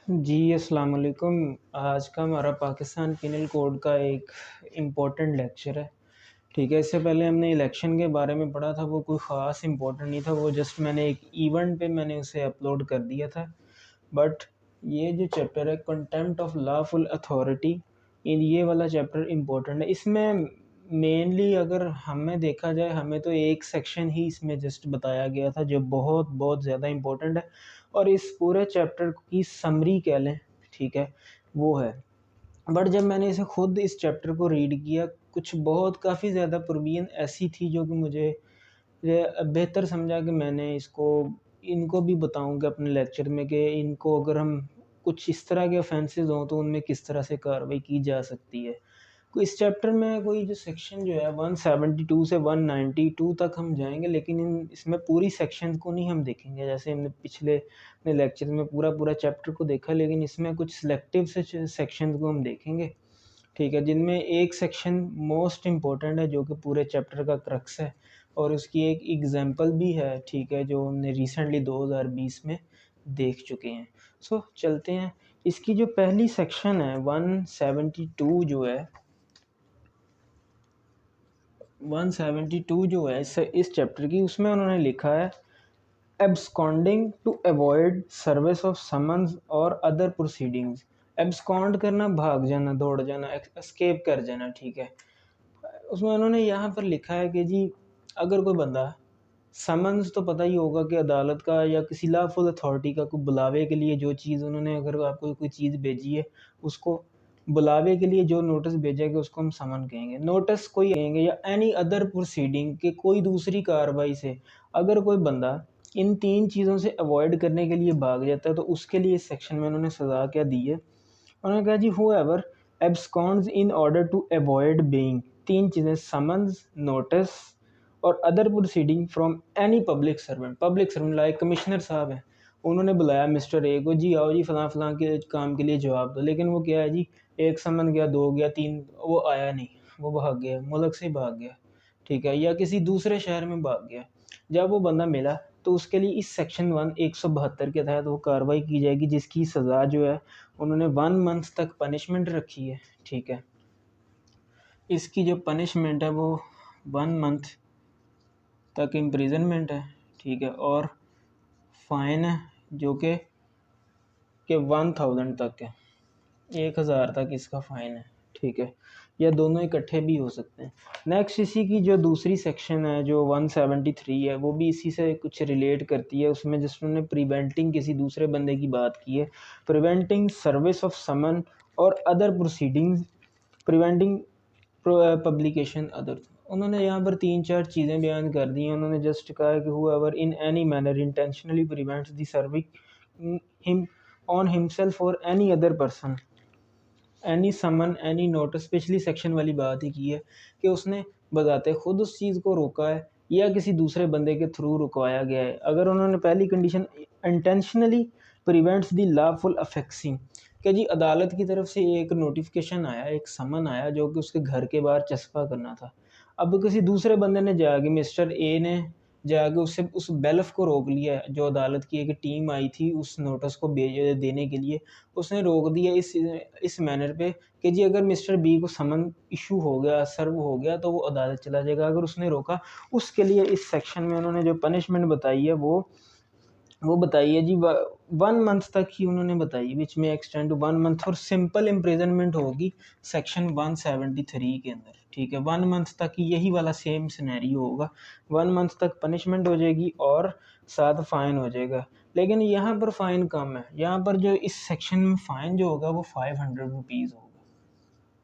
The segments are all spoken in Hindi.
जी, अस्सलाम वालेकुम। आज का हमारा पाकिस्तान पिनल कोड का एक इम्पोर्टेंट लेक्चर है, ठीक है। इससे पहले हमने इलेक्शन के बारे में पढ़ा था, वो कोई ख़ास इम्पोर्टेंट नहीं था, वो जस्ट मैंने एक इवेंट पे मैंने उसे अपलोड कर दिया था। बट ये जो चैप्टर है कंटेम्प्ट ऑफ लॉफुल अथॉरिटी, ये वाला चैप्टर इम्पोर्टेंट है। इसमें मेनली अगर हमें देखा जाए, हमें तो एक सेक्शन ही इसमें जस्ट बताया गया था जो बहुत बहुत ज़्यादा इम्पोर्टेंट है, और इस पूरे चैप्टर की समरी कह लें, ठीक है, वो है। बट जब मैंने इसे खुद इस चैप्टर को रीड किया, कुछ बहुत काफ़ी ज़्यादा प्रोविज़न ऐसी थी जो कि मुझे बेहतर समझा कि मैंने इनको भी बताऊंगा अपने लेक्चर में कि इनको अगर हम कुछ इस तरह के ऑफेंसेस हों तो उनमें किस तरह से कार्रवाई की जा सकती है। कोई इस चैप्टर में कोई जो सेक्शन जो है 172 से 192 तक हम जाएंगे, लेकिन इसमें पूरी सेक्शन को नहीं हम देखेंगे। जैसे हमने पिछले अपने लेक्चर में पूरा पूरा चैप्टर को देखा, लेकिन इसमें कुछ सिलेक्टिव से सेक्शन को हम देखेंगे, ठीक है, जिनमें एक सेक्शन मोस्ट इम्पोर्टेंट है जो कि पूरे चैप्टर का क्रक्स है, और उसकी एक एग्जांपल भी है, ठीक है, जो हमने रिसेंटली 2020 में देख चुके हैं। सो चलते हैं। इसकी जो पहली सेक्शन है 172 जो है, 172 जो है इस चैप्टर की, उसमें उन्होंने लिखा है absconding to avoid service of summons और अदर प्रोसीडिंग्स। एब्सकॉन्ड करना, भाग जाना, दौड़ जाना, एस्केप कर जाना, ठीक है। उसमें उन्होंने यहाँ पर लिखा है कि जी अगर कोई बंदा, समन्स तो पता ही होगा कि अदालत का या किसी लॉफुल अथॉरिटी का कोई बुलावे के लिए जो चीज़ उन्होंने, अगर आपको कोई चीज़ भेजी है, उसको बुलावे के लिए जो नोटिस भेजेगा उसको हम समन कहेंगे। नोटिस कोई कहेंगे, या एनी अदर प्रोसीडिंग के कोई दूसरी कार्रवाई से अगर कोई बंदा इन तीन चीज़ों से अवॉइड करने के लिए भाग जाता है तो उसके लिए इस सेक्शन में उन्होंने सज़ा क्या दी है। उन्होंने कहा जी whoever absconds in order to avoid being, तीन चीज़ें, समन्स, नोटिस और other proceeding from any public servant like commissioner साहब हैं, उन्होंने बुलाया मिस्टर ए को, जी आओ जी फलां फलां के काम के लिए जवाब दो, लेकिन वो क्या है जी, एक समन गया, दो गया, तीन वो आया नहीं, वो भाग गया, मुल्क से भाग गया, ठीक है, या किसी दूसरे शहर में भाग गया। जब वो बंदा मिला तो उसके लिए इस सेक्शन 172 के तहत वो कार्रवाई की जाएगी, जिसकी सज़ा जो है उन्होंने 1 मंथ तक पनिशमेंट रखी है, ठीक है। इसकी जो पनिशमेंट है वो 1 मंथ तक इम्प्रिजनमेंट है, ठीक है, और फाइन है जो कि 1000 तक है, 1000 तक इसका फ़ाइन है, ठीक है, या दोनों इकट्ठे भी हो सकते हैं। नेक्स्ट इसी की जो दूसरी सेक्शन है जो 173 है, वो भी इसी से कुछ रिलेट करती है। उसमें जस्ट उन्होंने प्रिवेंटिंग किसी दूसरे बंदे की बात की है, प्रिवेंटिंग सर्विस ऑफ समन और other proceedings, preventing publication other. उन्होंने यहाँ पर 3-4 चीज़ें बयान कर दी हैं। उन्होंने जस्ट कहा है कि whoever in any manner intentionally prevents the serving him on himself or any other person any summon any notice, पिछली सेक्शन वाली बात ही की है कि उसने बजाते खुद उस चीज़ को रोका है या किसी दूसरे बंदे के थ्रू रुकवाया गया है। अगर उन्होंने पहली condition intentionally prevents the lawful affixing, कि जी अदालत की तरफ से एक नोटिफिकेशन आया, एक समन आया जो कि उसके घर के बाहर चस्पा करना था। अब किसी दूसरे बंदे ने जाके, मिस्टर ए ने जाके उससे उस बेल्फ को रोक लिया, जो अदालत की एक टीम आई थी उस नोटिस को देने के लिए, उसने रोक दिया इस मैनर पे कि जी अगर मिस्टर बी को समन इशू हो गया, सर्व हो गया, तो वो अदालत चला जाएगा। अगर उसने रोका, उसके लिए इस सेक्शन में उन्होंने जो पनिशमेंट बताई है वो बताई है जी 1 मंथ तक ही उन्होंने बताई, विच में एक्सटेंड टू 1 मंथ, और सिंपल इम्प्रिजनमेंट होगी सेक्शन 173 के अंदर, ठीक है। 1 मंथ तक यही वाला सेम सिनेरियो होगा, 1 मंथ तक पनिशमेंट हो जाएगी और साथ फ़ाइन हो जाएगा। लेकिन यहाँ पर फ़ाइन कम है, यहाँ पर जो इस सेक्शन में फ़ाइन जो होगा वो 500 रुपीज़ होगा,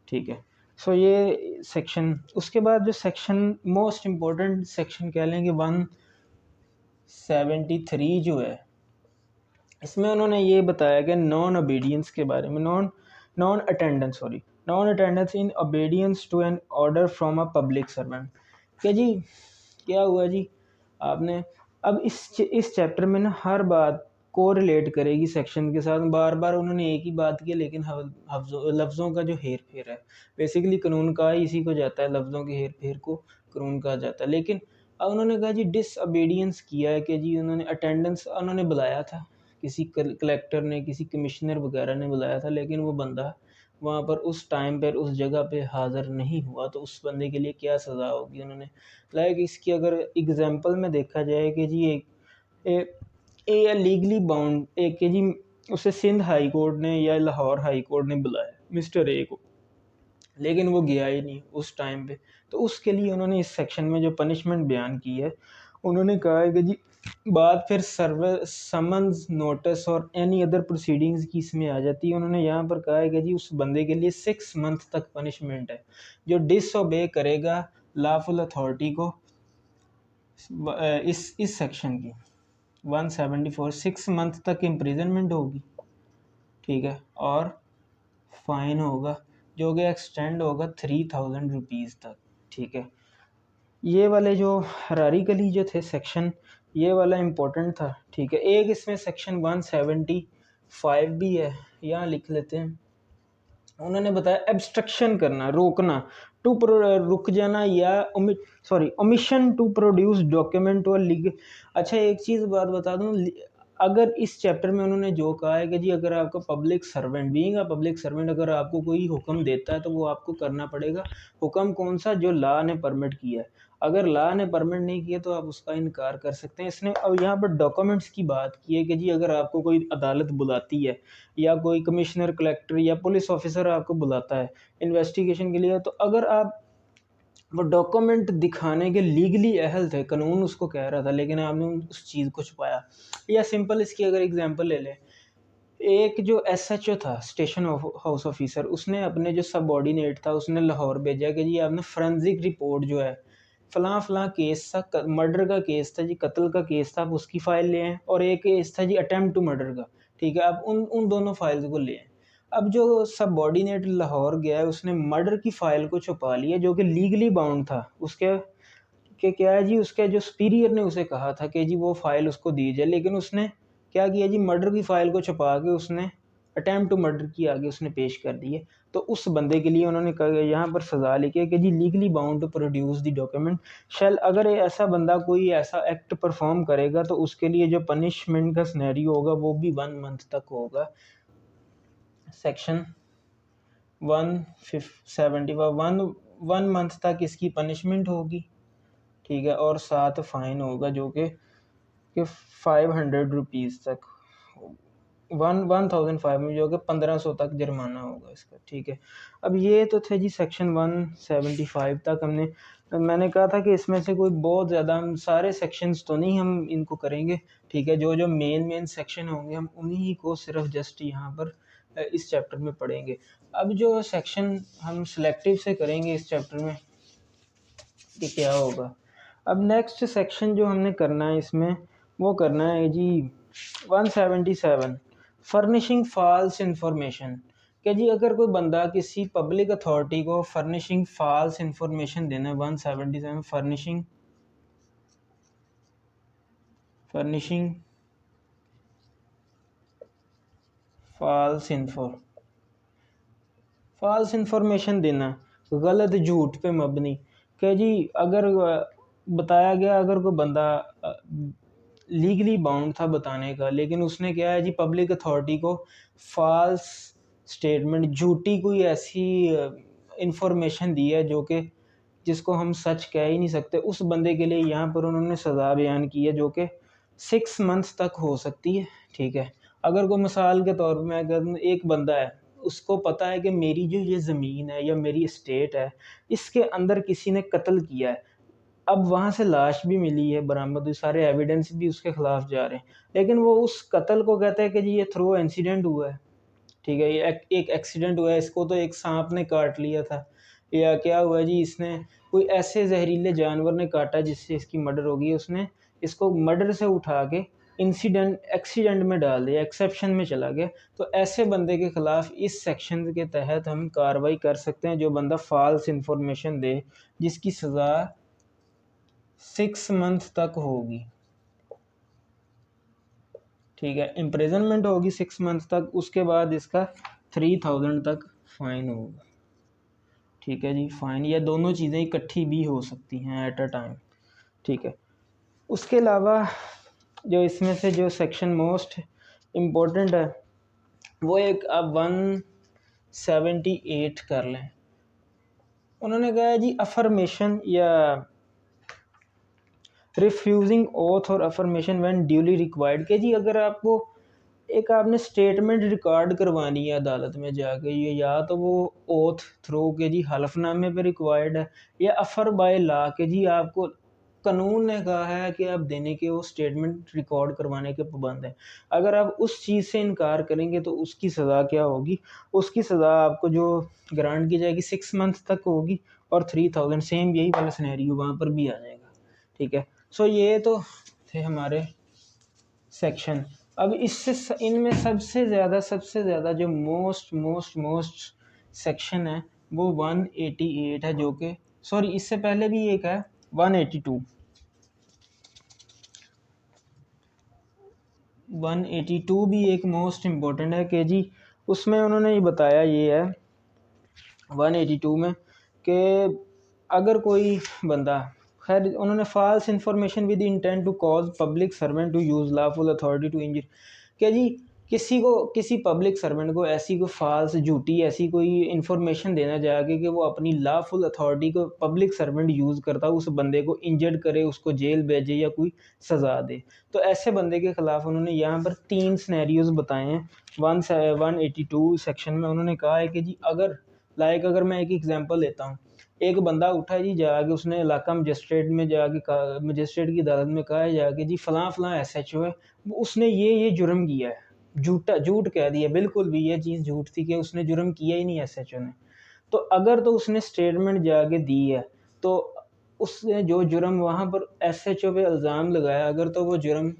ठीक है। सो ये सेक्शन, उसके बाद जो सेक्शन मोस्ट इम्पोर्टेंट सेक्शन कह लें कि 173 जो है, इसमें उन्होंने ये बताया कि नॉन ओबीडियंस के बारे में, non attendance in obedience to an order from a public servant. क्या जी, क्या हुआ जी, आपने अब इस चैप्टर में ना हर बात को रिलेट करेगी सेक्शन के साथ, बार बार उन्होंने एक ही बात की, लेकिन लफ्ज़ों का जो हेर फेर है, बेसिकली कानून का ही इसी को जाता है, लफ्ज़ों के हेर फेर को कानून कहा जाता है। लेकिन अब उन्होंने कहा जी डिसओबीडियंस किया है कि जी उन्होंने अटेंडेंस उन्होंने बुलाया था, किसी कलेक्टर ने, किसी कमिश्नर वगैरह ने बुलाया था, लेकिन वो बंदा वहाँ पर उस टाइम पर उस जगह पे हाज़िर नहीं हुआ, तो उस बंदे के लिए क्या सज़ा होगी उन्होंने। लाइक इसकी अगर एग्जांपल में देखा जाए कि जी एक ए लीगली बाउंड एक कि जी उसे सिंध हाई कोर्ट ने या लाहौर हाई कोर्ट ने बुलाया मिस्टर ए को, लेकिन वो गया ही नहीं उस टाइम पे, तो उसके लिए उन्होंने इस सेक्शन में जो पनिशमेंट बयान की है, उन्होंने कहा है कि जी बात फिर सर्वर समन्स नोटिस और एनी अदर प्रोसीडिंग्स की इसमें आ जाती है। उन्होंने यहाँ पर कहा है कि जी उस बंदे के लिए 6 मंथ तक पनिशमेंट है जो डिसओबे करेगा लॉफुल अथॉरिटी को। इस सेक्शन की 174 6 मंथ तक इम्प्रिजनमेंट होगी, ठीक है, और फाइन होगा जो कि एक्सटेंड होगा 3000 रुपीज़ तक, ठीक है। ये वाले जो हरारिकली जो थे सेक्शन, ये वाला इम्पोर्टेंट था, ठीक है। एक इसमें सेक्शन 175 भी है, यहाँ लिख लेते हैं। उन्होंने बताया एब्स्ट्रक्शन करना, रोकना, रुक जाना या ओमिशन टू प्रोड्यूस डॉक्यूमेंट और लीगल। अच्छा एक चीज़ बात बता दूं, अगर इस चैप्टर में उन्होंने जो कहा है कि जी अगर आपका public servant being a public servant अगर आपको कोई हुक्म देता है तो वो आपको करना पड़ेगा। हुक्म कौन सा? जो लॉ ने परमिट किया है। अगर लॉ ने परमिट नहीं किया तो आप उसका इनकार कर सकते हैं। इसने अब यहाँ पर डॉक्यूमेंट्स की बात की है कि जी अगर आपको कोई अदालत बुलाती है या कोई कमिश्नर, कलेक्टर या पुलिस ऑफिसर आपको बुलाता है इन्वेस्टिगेशन के लिए, तो अगर आप वो डॉक्यूमेंट दिखाने के लीगली अहल थे, कानून उसको कह रहा था, लेकिन आपने उस चीज़ को छुपाया। या सिंपल इसकी अगर एग्जांपल ले लें, एक जो एसएचओ था, स्टेशन हाउस ऑफिसर, उसने अपने जो सबऑर्डिनेट था उसने लाहौर भेजा कि जी आपने फोरेंसिक रिपोर्ट जो है फलां फलां केस था, मर्डर का केस था जी, कत्ल का केस था, आप उसकी फ़ाइल ले आएँ, और एक केस था जी अटेम्प्ट टू मर्डर का, ठीक है, आप उन दोनों फाइल्स को ले आएँ। अब जो सबऑर्डिनेट लाहौर गया है उसने मर्डर की फ़ाइल को छुपा लिया जो कि लीगली बाउंड था। उसके कि क्या है जी, उसके जो सुपीरियर ने उसे कहा था कि जी वो फ़ाइल उसको दी जाए, लेकिन उसने क्या किया जी, मर्डर की फ़ाइल को छुपा के उसने अटेम्प्ट टू मर्डर की आगे उसने पेश कर दी है। तो उस बंदे के लिए उन्होंने कहा यहाँ पर सज़ा लिखी है कि जी legally bound to produce the document shall. अगर ऐसा बंदा कोई ऐसा एक्ट परफॉर्म करेगा तो उसके लिए जो पनिशमेंट का सिनेरियो होगा वो भी 1 मंथ तक होगा। सेक्शन 171 1 मंथ तक इसकी पनिशमेंट होगी, ठीक है, और साथ फाइन होगा जो कि 500 रुपीज़ तक 1005 में, जो कि 1500 तक जुर्माना होगा इसका, ठीक है। अब ये तो थे जी सेक्शन 175 तक। मैंने कहा था कि इसमें से कोई बहुत ज़्यादा हम सारे सेक्शंस तो नहीं हम इनको करेंगे, ठीक है, जो जो मेन सेक्शन होंगे हम उन्हीं को सिर्फ जस्ट यहाँ पर इस चैप्टर में पढ़ेंगे। अब जो सेक्शन हम सिलेक्टिव से करेंगे इस चैप्टर में कि क्या होगा। अब नेक्स्ट सेक्शन जो हमने करना है इसमें वो करना है जी 177 फर्निशिंग फॉल्स इंफॉर्मेशन। कि जी अगर कोई बंदा किसी पब्लिक अथॉरिटी को फर्निशिंग फॉल्स इंफॉर्मेशन देना है, 177 फर्निशिंग फॉल्स इंफॉर्मेशन देना, गलत झूठ पे मबनी। कि जी अगर बताया गया अगर कोई बंदा लीगली बाउंड था बताने का, लेकिन उसने क्या है जी पब्लिक अथॉरिटी को फॉल्स स्टेटमेंट, झूठी कोई ऐसी इंफॉर्मेशन दी है जो कि जिसको हम सच कह ही नहीं सकते, उस बंदे के लिए यहाँ पर उन्होंने सज़ा बयान की है जो कि 6 मंथ तक हो सकती है, ठीक है। अगर कोई मिसाल के तौर पर मैं कह दूँ, एक बंदा है उसको पता है कि मेरी जो ये ज़मीन है या मेरी एस्टेट है इसके अंदर किसी ने कत्ल किया है, अब वहाँ से लाश भी मिली है बरामद हुई, सारे एविडेंस भी उसके खिलाफ जा रहे हैं, लेकिन वो उस कत्ल को कहता है कि जी ये थ्रू इंसिडेंट हुआ है, ठीक है, ये एक एक्सीडेंट हुआ है, इसको तो एक सांप ने काट लिया था, या क्या हुआ जी इसने कोई ऐसे जहरीले जानवर ने काटा जिससे इसकी मर्डर हो गई, उसने इसको मर्डर से उठा के एक्सीडेंट में डाल दिया, एक्सेप्शन में चला गया। तो ऐसे बंदे के खिलाफ इस सेक्शन के तहत हम कार्रवाई कर सकते हैं, जो बंदा फॉल्स इंफॉर्मेशन दे जिसकी सज़ा 6 मंथ तक होगी, ठीक है, इम्प्रिजनमेंट होगी 6 मंथ तक, उसके बाद इसका 3000 तक फाइन होगा, ठीक है जी, फाइन। या दोनों चीज़ें इकट्ठी भी हो सकती हैं एट अ टाइम, ठीक है। उसके अलावा जो इसमें से जो सेक्शन मोस्ट इम्पोर्टेंट है, वो एक आप 178 कर लें। उन्होंने कहा जी अफर्मेशन या रिफ्यूजिंग ओथ और अफर्मेशन व्हेन ड्यूली रिक्वायर्ड, के जी अगर आपको एक आपने स्टेटमेंट रिकॉर्ड करवानी है अदालत में जाके, ये या तो वो ओथ थ्रू के जी हलफनामे पे रिक्वायर्ड है, या अफर बाय ला के जी आपको कानून ने कहा है कि आप देने के वो स्टेटमेंट रिकॉर्ड करवाने के पाबंद हैं। अगर आप उस चीज़ से इनकार करेंगे तो उसकी सज़ा क्या होगी? उसकी सज़ा आपको जो ग्रांट की जाएगी 6 मंथ तक होगी और 3000, सेम यही वाला सिनेरियो वहाँ पर भी आ जाएगा। ठीक है, सो ये तो थे हमारे सेक्शन। अब इससे इनमें सबसे ज़्यादा जो मोस्ट सेक्शन है वो 188 है, जो कि सॉरी इससे पहले भी एक है 182। 182 भी एक मोस्ट इम्पोर्टेंट है कि जी उसमें उन्होंने ये बताया ये है 182 में कि अगर कोई बंदा, खैर उन्होंने false information with intent to cause public servant to use lawful authority to injure, क्या जी किसी पब्लिक सर्वेंट को ऐसी कोई फॉल्स झूठी ऐसी कोई इंफॉर्मेशन देना जाके कि वो अपनी लॉफुल अथॉरिटी को पब्लिक सर्वेंट यूज़ करता उस बंदे को इंजर्ड करे, उसको जेल भेजे या कोई सज़ा दे, तो ऐसे बंदे के ख़िलाफ़ उन्होंने यहाँ पर 3 सिनेरियोज बताए हैं 182 सेक्शन में। उन्होंने कहा है कि जी अगर मैं एक एग्जांपल लेता हूँ, एक बंदा उठा जी जाके उसने इलाका मजिस्ट्रेट में जाके मजिस्ट्रेट की अदालत में कहा है जाके जी फलां एसएचओ है, उसने ये जुर्म किया है, झूठ कह दिया, बिल्कुल भी ये चीज़ झूठ थी कि उसने जुर्म किया ही नहीं एसएचओ ने। तो अगर तो उसने स्टेटमेंट जाके दी है तो उसने जो जुर्म वहाँ पर एसएचओ पे इल्ज़ाम लगाया, अगर तो वो जुर्म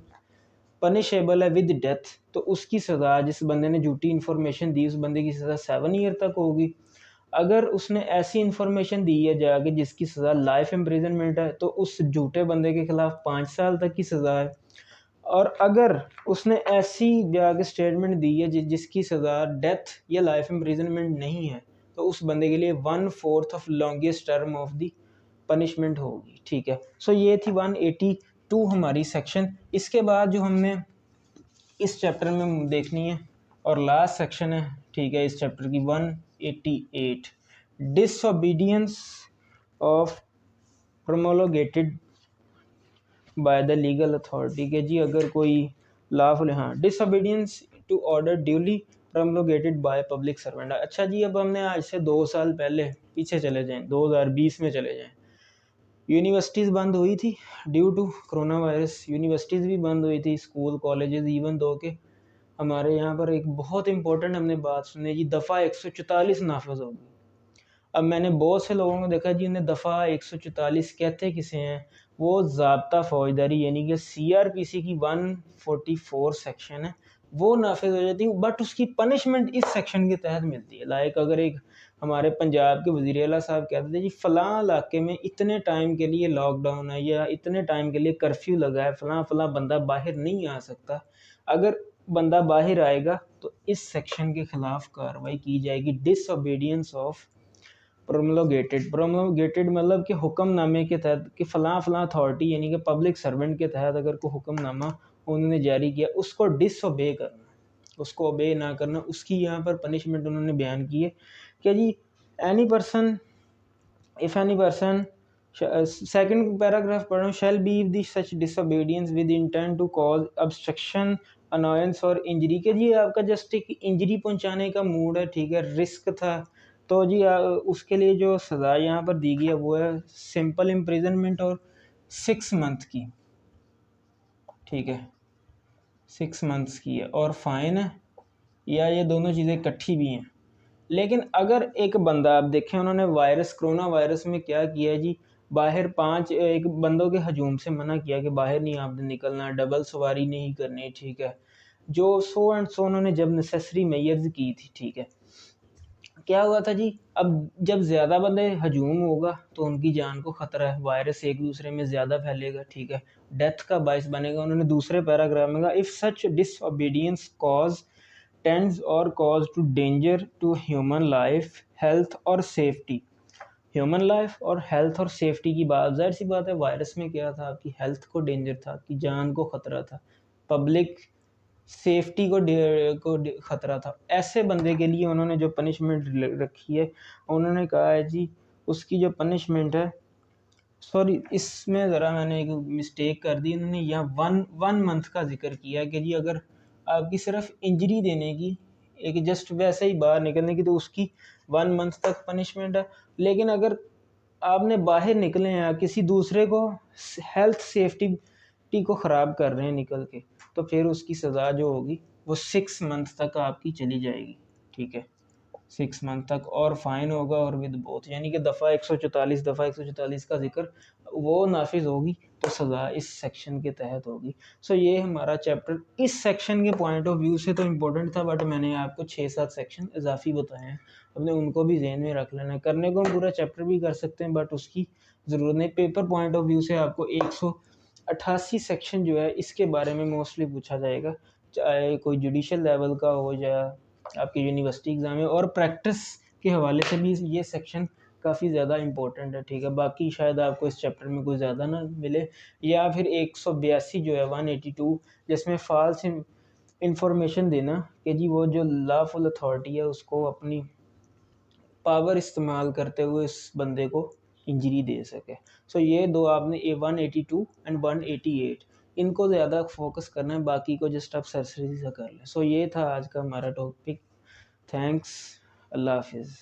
पनिशेबल है विद डेथ, तो उसकी सज़ा, जिस बंदे ने झूठी इन्फॉर्मेशन दी उस बंदे की सज़ा 7 ईयर तक होगी। अगर उसने ऐसी इन्फॉर्मेशन दी है जाके जिसकी सज़ा लाइफ इम्प्रिजनमेंट है, तो उस झूठे बंदे के खिलाफ 5 साल तक की सज़ा है। और अगर उसने ऐसी जाके स्टेटमेंट दी है जिसकी सज़ा डेथ या लाइफ इम्प्रिजनमेंट नहीं है, तो उस बंदे के लिए 1/4 of longest term of the punishment होगी। ठीक है, सो ये थी 182 हमारी सेक्शन। इसके बाद जो हमने इस चैप्टर में देखनी है और लास्ट सेक्शन है, ठीक है, इस चैप्टर की 188 disobedience of promulgated by the legal authority, के जी अगर कोई लॉफुल, हाँ, disobedience to order duly promulgated by public servant. अच्छा जी, अब हमने आज से 2 साल पहले पीछे चले जाएं, 2020 में चले जाएं, यूनिवर्सिटीज़ बंद हुई थी due to corona virus, universities भी बंद हुई थी, स्कूल कॉलेजेस, इवन दो के हमारे यहाँ पर एक बहुत इंपॉर्टेंट हमने बात सुनी जी, दफ़ा 144 नाफिज होगी। अब मैंने बहुत से लोगों को देखा जी उन्हें दफ़ा 144 कहते किसे हैं, वो ज़ाब्ता फौजदारी यानी कि सीआरपीसी की 144 सेक्शन है, वो नाफिज हो जाती है, बट उसकी पनिशमेंट इस सेक्शन के तहत मिलती है। लाइक अगर एक हमारे पंजाब के वज़ीर आला साहब कहते थे जी फ़लाँ इलाके में इतने टाइम के लिए लॉकडाउन है या इतने टाइम के लिए कर्फ्यू लगा है, फ़लाँ बंदा बाहर नहीं आ सकता, अगर बंदा बाहर आएगा तो इस सेक्शन के ख़िलाफ़ कार्रवाई की जाएगी, डिसओबीडियंस ऑफ प्रोमोलगेटेड मतलब कि हुक्मनामे के तहत कि फ़लाँ अथॉरिटी यानी कि पब्लिक सर्वेंट के तहत अगर कोई हुक्मनामा उन्होंने जारी किया उसको डिसओबे करना, उसको ओबे ना करना, उसकी यहाँ पर पनिशमेंट उन्होंने बयान की है कि जी any person if any person, second paragraph पढ़ रहा हूँ, shall be the such disobedience with intent to cause obstruction annoyance और इंजरी, के जी आपका जस्ट एक इंजरी पहुंचाने का मूड है, ठीक है, रिस्क था, तो जी उसके लिए जो सज़ा यहाँ पर दी गई है वो है सिंपल इम्प्रिजनमेंट और 6 मंथ की, ठीक है, 6 मंथ्स की है, और फाइन है, या ये दोनों चीज़ें इकट्ठी भी हैं। लेकिन अगर एक बंदा, आप देखें उन्होंने कोरोना वायरस में क्या किया जी, बाहर 5 एक बंदों के हजूम से मना किया कि बाहर नहीं आपने निकलना, डबल सवारी नहीं करनी, ठीक है, जो सो एंड सो उन्होंने जब नेसेसरी मेजर्स की थी, ठीक है, क्या हुआ था जी, अब जब ज़्यादा बंदे हजूम होगा तो उनकी जान को ख़तरा है, वायरस एक दूसरे में ज़्यादा फैलेगा, ठीक है, डेथ का बायस बनेगा। उन्होंने दूसरे पैराग्राफ में कहा if such disobedience cause tends और cause to danger to human life health और सेफ्टी, ह्यूमन लाइफ और हेल्थ और सेफ्टी की बात, जाहिर सी बात है वायरस में क्या था, आपकी हेल्थ को डेंजर था, आपकी जान को ख़तरा था, पब्लिक सेफ्टी को ख़तरा था, ऐसे बंदे के लिए उन्होंने जो पनिशमेंट रखी है, उन्होंने कहा है जी उसकी जो पनिशमेंट है, सॉरी इसमें ज़रा मैंने एक मिस्टेक कर दी, उन्होंने यहाँ वन मंथ का जिक्र किया कि जी अगर आपकी सिर्फ इंजरी देने की, एक जस्ट वैसे ही बाहर निकलने की, तो उसकी 1 मंथ तक पनिशमेंट है। लेकिन अगर आपने बाहर निकले हैं, किसी दूसरे को हेल्थ सेफ्टी को ख़राब कर रहे हैं निकल के, तो फिर उसकी सज़ा जो होगी वो 6 मंथ तक आपकी चली जाएगी, ठीक है, 6 मंथ तक, और फाइन होगा और विद बोथ, यानी कि दफ़ा 144 का जिक्र वो नाफिज होगी तो सज़ा इस सेक्शन के तहत होगी। सो ये हमारा चैप्टर इस सेक्शन के पॉइंट ऑफ व्यू से तो इम्पोर्टेंट था, बट मैंने आपको 6-7 सेक्शन इजाफी बताए हैं, अपने उनको भी जहन में रख लेना है। करने को हम पूरा चैप्टर भी कर सकते हैं, बट उसकी ज़रूरत नहीं। पेपर पॉइंट ऑफ व्यू से आपको 188 सेक्शन जो है इसके बारे में मोस्टली पूछा जाएगा, चाहे कोई जुडिशल लेवल का हो या आपके यूनिवर्सिटी एग्ज़ाम है, और प्रैक्टिस के हवाले से भी ये सेक्शन काफ़ी ज़्यादा इंपॉर्टेंट है, ठीक है। बाकी शायद आपको इस चैप्टर में कोई ज़्यादा ना मिले, या फिर 182 जो है 182, जिसमें फॉल्स इंफॉर्मेशन देना कि जी वो जो लॉफुल अथॉरिटी है उसको अपनी पावर इस्तेमाल करते हुए इस बंदे को इंजरी दे सके। सो ये दो आपने 182 एंड 188 इनको ज़्यादा फोकस करना है, बाकी को जस्ट आप सरसरी से कर लें। सो ये था आज का हमारा टॉपिक। थैंक्स, अल्लाह हाफिज़।